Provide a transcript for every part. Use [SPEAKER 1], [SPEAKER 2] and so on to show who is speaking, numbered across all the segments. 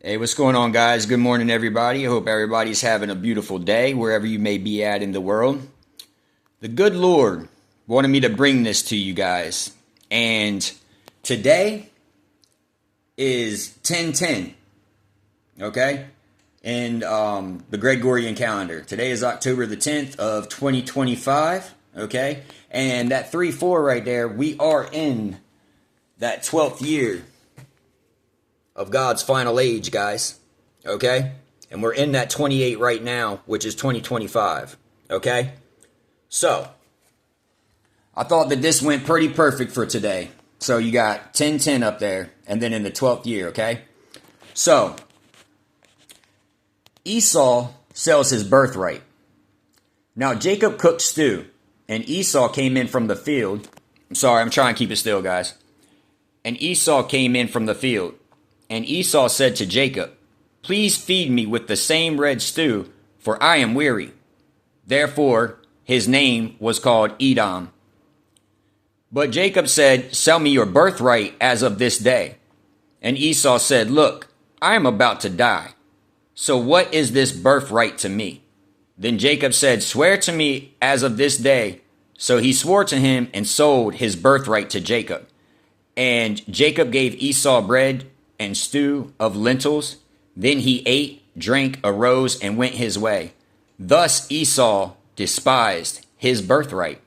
[SPEAKER 1] Hey, what's going on, guys? Good morning, everybody. I hope everybody's having a beautiful day wherever you may be at in the world. The good Lord wanted me to bring this to you guys. And today is 10/10, okay? In the Gregorian calendar. Today is October the 10th of 2025, okay? And that 3-4 right there, we are in that 12th year of God's final age, guys. Okay? And we're in that 28 right now, which is 2025. Okay? So, I thought that this went pretty perfect for today. So you got 10/10 up there, and then in the 12th year, okay? So, Esau sells his birthright. Now, Jacob cooked stew, and Esau came in from the field. I'm sorry, I'm trying to keep it still, guys. And Esau came in from the field. And Esau said to Jacob, "Please feed me with the same red stew, for I am weary." Therefore, his name was called Edom. But Jacob said, "Sell me your birthright as of this day." And Esau said, "Look, I am about to die. So what is this birthright to me?" Then Jacob said, "Swear to me as of this day." So he swore to him and sold his birthright to Jacob. And Jacob gave Esau bread and stew of lentils. Then he ate, drank, arose, and went his way. Thus Esau despised his birthright.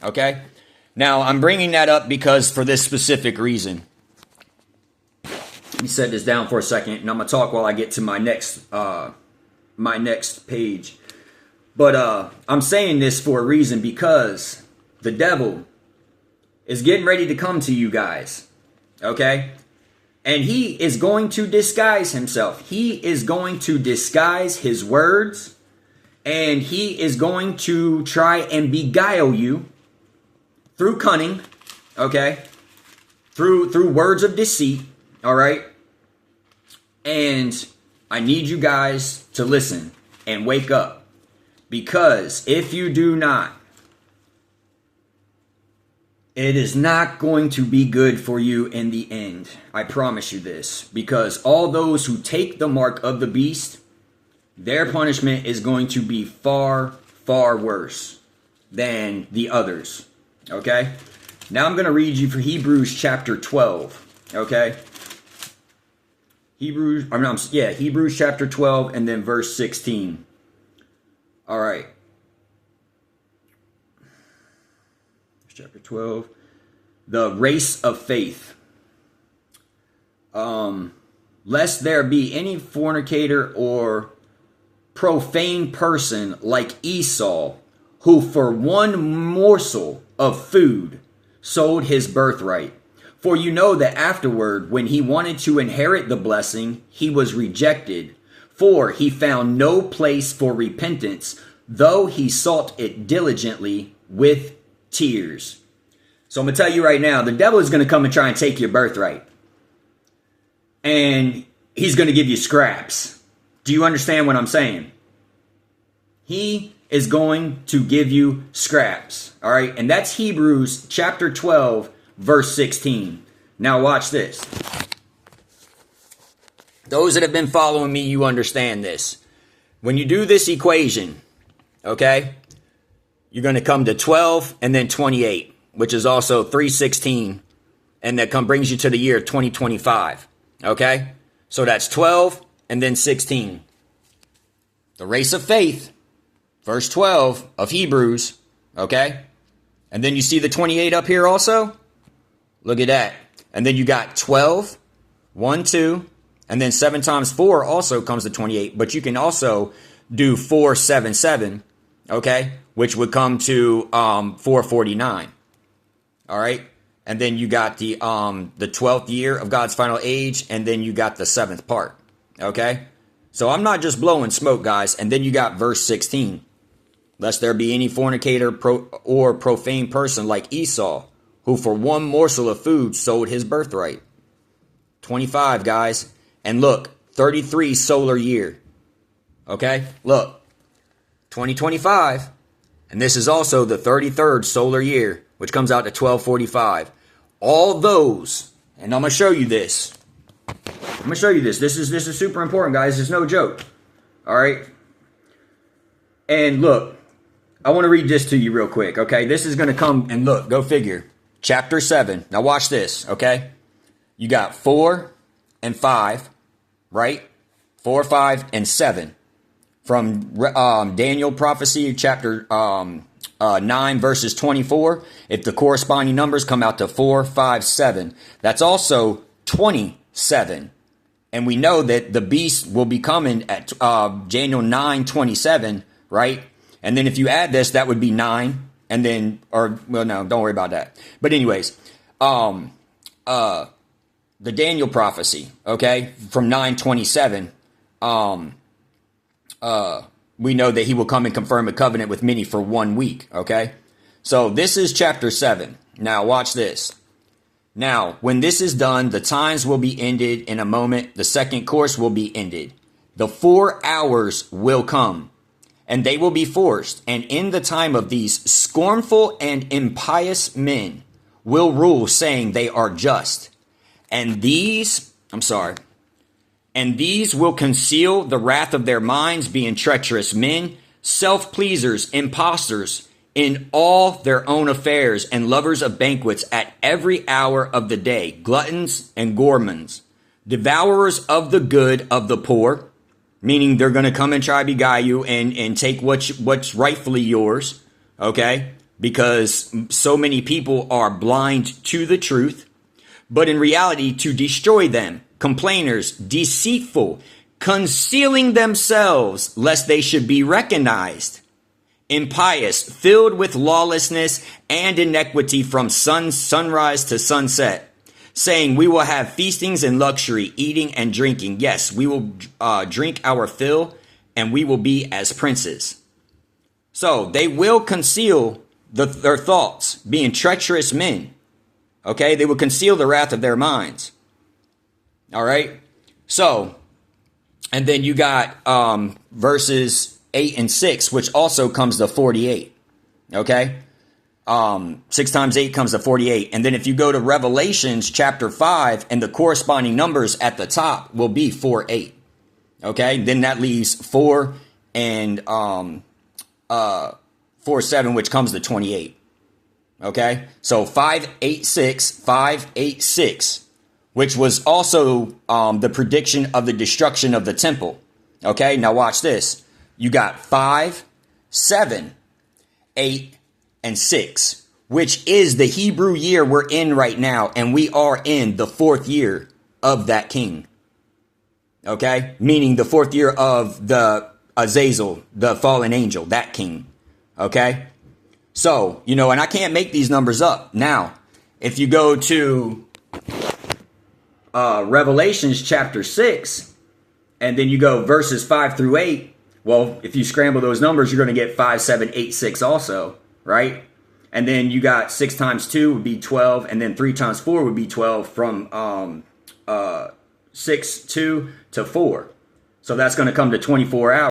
[SPEAKER 1] Okay? Now, I'm bringing that up because for this specific reason. Let me set this down for a second, and I'm going to talk while I get to my next page. But I'm saying this for a reason because the devil is getting ready to come to you guys. Okay? And he is going to disguise himself. He is going to disguise his words. And he is going to try and beguile you through cunning. Okay? Through words of deceit. Alright? And I need you guys to listen and wake up. Because if you do not, it is not going to be good for you in the end. I promise you this. Because all those who take the mark of the beast, their punishment is going to be far, far worse than the others. Okay? Now I'm going to read you for Hebrews chapter 12. Okay? Hebrews chapter 12 and then verse 16. All right. Chapter 12, the race of faith. Lest there be any fornicator or profane person like Esau, who for one morsel of food sold his birthright. For you know that afterward, when he wanted to inherit the blessing, he was rejected. For he found no place for repentance, though he sought it diligently with tears. So I'm going to tell you right now, the devil is going to come and try and take your birthright. And he's going to give you scraps. Do you understand what I'm saying? He is going to give you scraps. All right. And that's Hebrews chapter 12, verse 16. Now watch this. Those that have been following me, you understand this. When you do this equation, okay, you're going to come to 12 and then 28, which is also 316, and that brings you to the year 2025, okay? So that's 12 and then 16. The race of faith, verse 12 of Hebrews, okay? And then you see the 28 up here also? Look at that. And then you got 12, 1, 2, and then 7 times 4 also comes to 28, but you can also do 4, 7, 7, okay? Which would come to 449. All right? And then you got the 12th year of God's final age, and then you got the 7th part. Okay? So I'm not just blowing smoke, guys. And then you got verse 16. Lest there be any fornicator or profane person like Esau, who for one morsel of food sold his birthright. 25, guys. And look, 33 solar year. Okay? Look, 2025. And this is also the 33rd solar year, which comes out to 1245. All those, and I'm going to show you this. I'm gonna show you this. This is super important, guys. It's no joke. All right. And look, I want to read this to you real quick. Okay, this is gonna come and look. Go figure. Chapter 7. Now watch this. Okay, you got 4 and 5, right? 4, 5, and 7 from Daniel prophecy, chapter 9 verses 24. If the corresponding numbers come out to 4, 5, 7, that's also 27. And we know that the beast will be coming at Daniel 9:27, right? And then if you add this, that would be 9. And then, or, well, no, don't worry about that. But anyways, the Daniel prophecy, okay, from 9:27, we know that he will come and confirm a covenant with many for 1 week, okay? So this is chapter 7. Now watch this. Now, when this is done, the times will be ended in a moment. The second course will be ended. The 4 hours will come, and they will be forced. And in the time of these, scornful and impious men will rule, saying they are just. And these will conceal the wrath of their minds, being treacherous men, self-pleasers, impostors, in all their own affairs, and lovers of banquets at every hour of the day, gluttons and gourmands, devourers of the good of the poor, meaning they're going to come and try to beguile you and take what's rightfully yours, okay? Because so many people are blind to the truth, but in reality to destroy them. Complainers, deceitful, concealing themselves lest they should be recognized. Impious, filled with lawlessness and iniquity from sunrise to sunset, saying, we will have feastings and luxury, eating and drinking. Yes, we will drink our fill, and we will be as princes. So they will conceal their thoughts, being treacherous men. Okay, they will conceal the wrath of their minds. All right. So, and then you got verses 8 and 6, which also comes to 48. Okay. 6 times 8 comes to 48. And then if you go to Revelations chapter 5, and the corresponding numbers at the top will be 4, 8. Okay. Then that leaves 4 and 4, 7, which comes to 28. Okay. So 586, which was also the prediction of the destruction of the temple. Okay. Now watch this. You got 5, 7, 8, and 6, which is the Hebrew year we're in right now. And we are in the 4th year of that king. Okay. Meaning the 4th year of the Azazel, the fallen angel, that king. Okay. So, and I can't make these numbers up. Now, if you go to Revelations chapter 6, and then you go verses 5 through 8, well, if you scramble those numbers, you're going to get 5, 7, 8, 6 also, right? And then you got 6 times 2 would be 12, and then 3 times 4 would be 12 from 6, 2 to 4. So that's going to come to 24 hours.